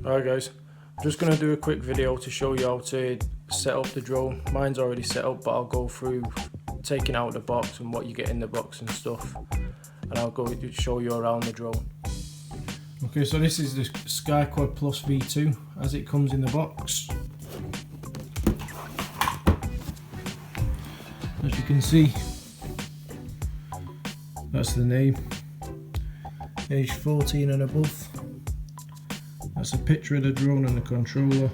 Alright guys, I'm just going to do a quick video to show you how to set up the drone. Mine's already set up, but I'll go through taking out the box and what you get in the box and stuff, and I'll go show you around the drone. Okay, so this is the SkyQuad Plus V2 as it comes in the box. As you can see, that's the name, age 14 and above. That's a picture of the drone and the controller.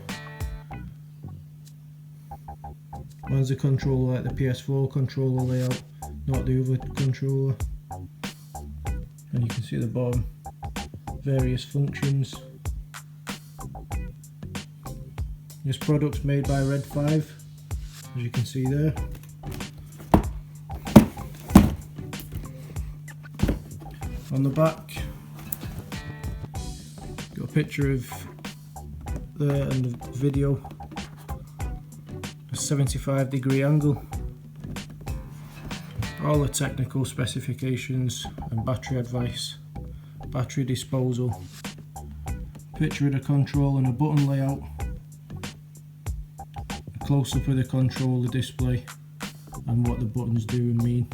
Mine's a controller like the PS4 controller layout, not the other controller. And you can see at the bottom, various functions. This product's made by Red 5, as you can see there. On the back, got a picture of there and the video, a 75-degree angle, all the technical specifications and battery advice, battery disposal, picture of the control and a button layout, a close-up of the controller display and what the buttons do and mean.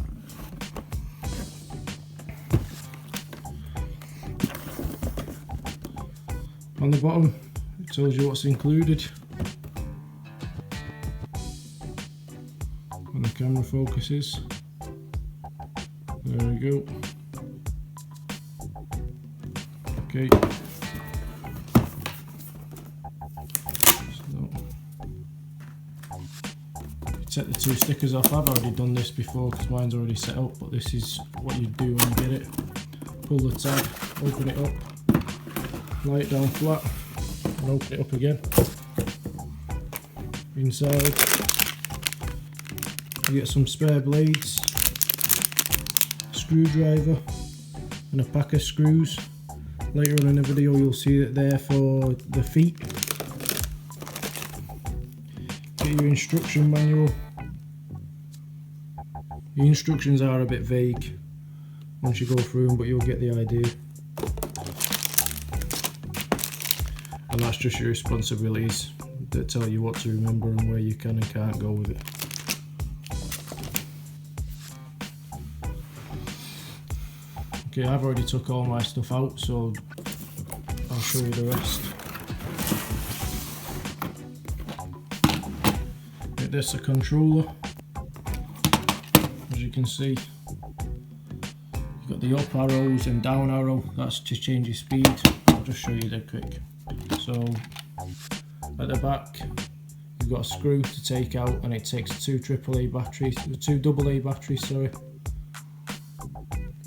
On the bottom, it tells you what's included. And the camera focuses. There we go. Okay. So, set the two stickers off. I've already done this before because mine's already set up, but this is what you do when you get it. Pull the tab, open it up, lie it down flat and open it up again. Inside you get some spare blades, screwdriver and a pack of screws. Later on in the video you'll see it there for the feet. Get your instruction manual. The instructions are a bit vague once you go through them, but you'll get the idea. And that's just your responsibilities that tell you what to remember and where you can and can't go with it. Okay, I've already took all my stuff out, so I'll show you the rest. Get this, a controller. As you can see, you've got the up arrows and down arrow, that's to change your speed. I'll just show you that quick. So at the back you've got a screw to take out, and it takes two AA batteries, two AA batteries, sorry.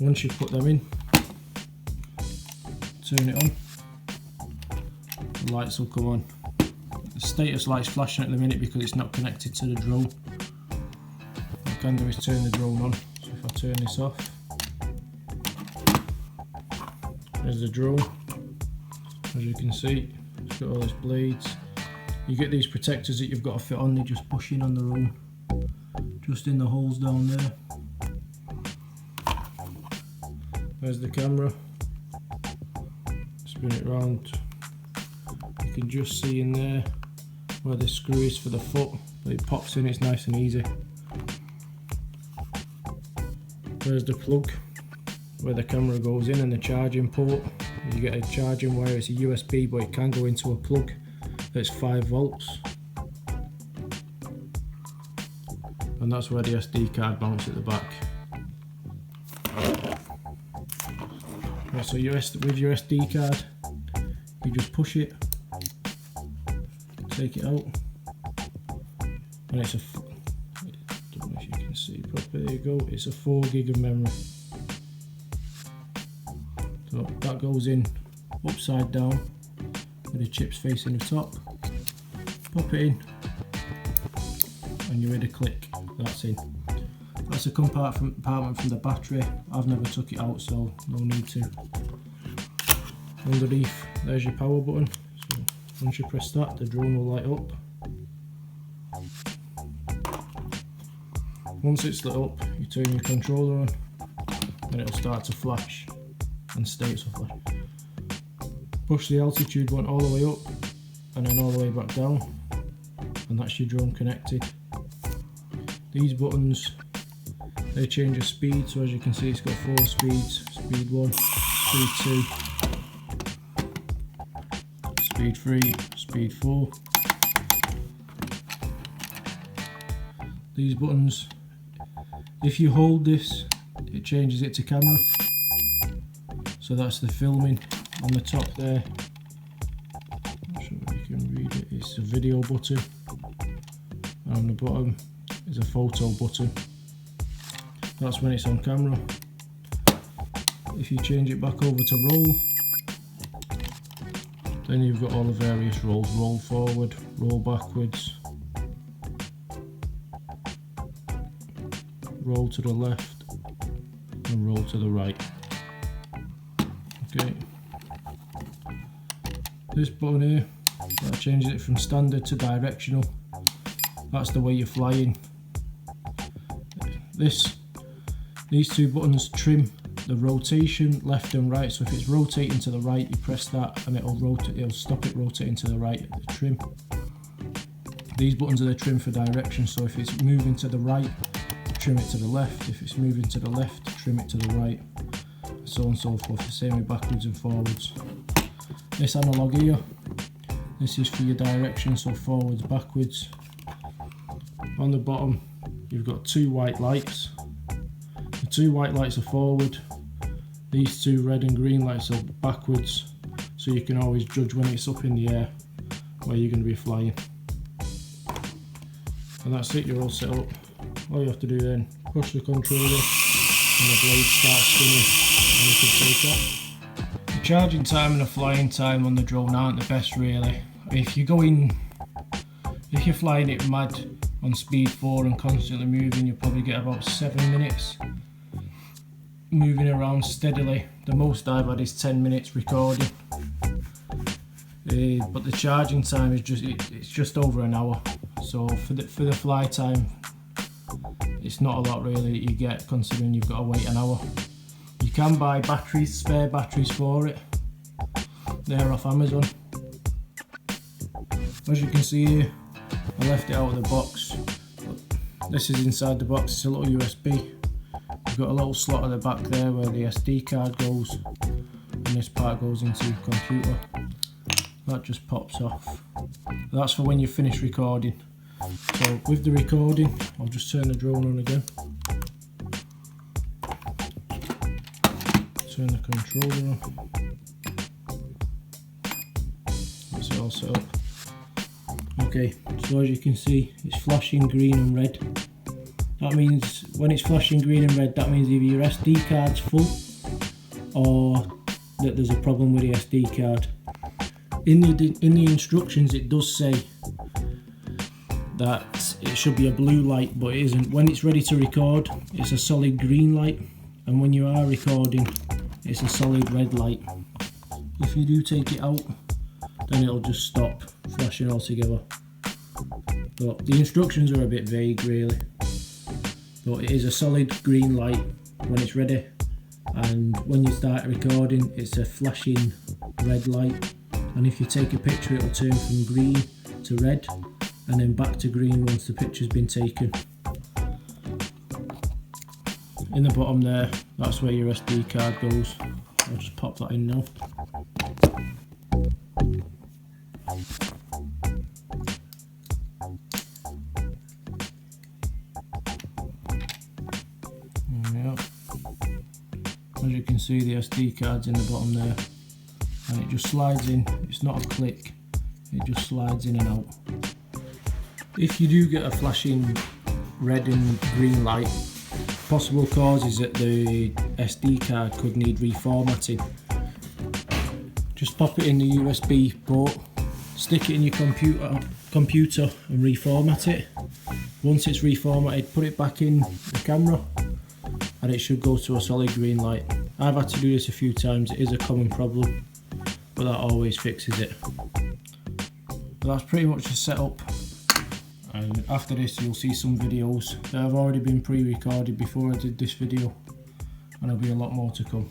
Once you put them in, turn it on, the lights will come on. The status light's flashing at the minute because it's not connected to the drone. What I can do is turn the drone on. So if I turn this off, there's the drone. As you can see, it's got all these blades. You get these protectors that you've got to fit on, they just push in on their own, just in the holes down there. There's the camera. Spin it round. You can just see in there where the screw is for the foot, but it pops in, it's nice and easy. There's the plug where the camera goes in, and the charging port. You get a charging wire, it's a USB, but it can go into a plug that's 5 volts. And that's where the SD card mounts at the back. So with your SD card, you just push it, take it out, and it's I don't know if you can see properly, there you go, it's a 4 gig of memory. So that goes in upside down with the chips facing the top. Pop it in and you hear the click, that's in. That's a compartment from the battery. I've never took it out, so no need to. Underneath there's your power button, so once you press that the drone will light up. Once it's lit up you turn your controller on and it'll start to flash and states will flash. Push the altitude one all the way up and then all the way back down, and that's your drone connected. These buttons, they change the speed, so as you can see it's got 4 speeds: speed 1, speed 2, speed 3, speed 4. These buttons, if you hold this, it changes it to camera. So that's the filming on the top there. Not sure if you can read it. It's a video button, and on the bottom is a photo button. That's when it's on camera. If you change it back over to roll, then you've got all the various rolls: roll forward, roll backwards, roll to the left, and roll to the right. Okay. This button here, that changes it from standard to directional. That's the way you're flying. These 2 buttons trim the rotation left and right. So if it's rotating to the right, you press that and it'll rotate. It'll stop it rotating to the right. The trim. These buttons are the trim for direction. So if it's moving to the right, trim it to the left. If it's moving to the left, trim it to the right. So on and so forth. The same with backwards and forwards. This analog here, this is for your direction. So forwards, backwards. On the bottom, you've got 2 white lights. The 2 white lights are forward. These 2 red and green lights are backwards. So you can always judge when it's up in the air where you're going to be flying. And that's it, you're all set up. All you have to do then, push the controller and the blade starts spinning and you can take off. The charging time and the flying time on the drone aren't the best really. If you're flying it mad on speed 4 and constantly moving, you'll probably get about 7 minutes moving around steadily. The most I've had is 10 minutes recording. But the charging time is just over an hour. So for the fly time, it's not a lot really that you get, considering you've got to wait an hour. You can buy batteries, spare batteries for it. They're off Amazon. As you can see here, I left it out of the box. This is inside the box. It's a little USB. You've got a little slot at the back there where the SD card goes, and this part goes into your computer. That just pops off. That's for when you finish recording. So with the recording, I'll just turn the drone on again. Turn the controller on. That's it all set up. Okay, so as you can see, it's flashing green and red. That means when it's flashing green and red, that means either your SD card's full or that there's a problem with the SD card. In the instructions it does say that it should be a blue light, but it isn't. When it's ready to record, it's a solid green light, and when you are recording, it's a solid red light. If you do take it out, then it'll just stop flashing altogether. But the instructions are a bit vague really. But it is a solid green light when it's ready, and when you start recording, it's a flashing red light. And if you take a picture, it'll turn from green to red and then back to green once the picture's been taken. In the bottom there, that's where your SD card goes. I'll just pop that in now. Yeah. As you can see, the SD card's in the bottom there, and it just slides in. It's not a click, it just slides in and out. If you do get a flashing red and green light, possible causes that the SD card could need reformatting. Just pop it in the USB port, stick it in your computer and reformat it. Once it's reformatted, put it back in the camera and it should go to a solid green light. I've had to do this a few times, it is a common problem, but that always fixes it. But that's pretty much the setup, and after this you'll see some videos that have already been pre-recorded before I did this video, and there'll be a lot more to come.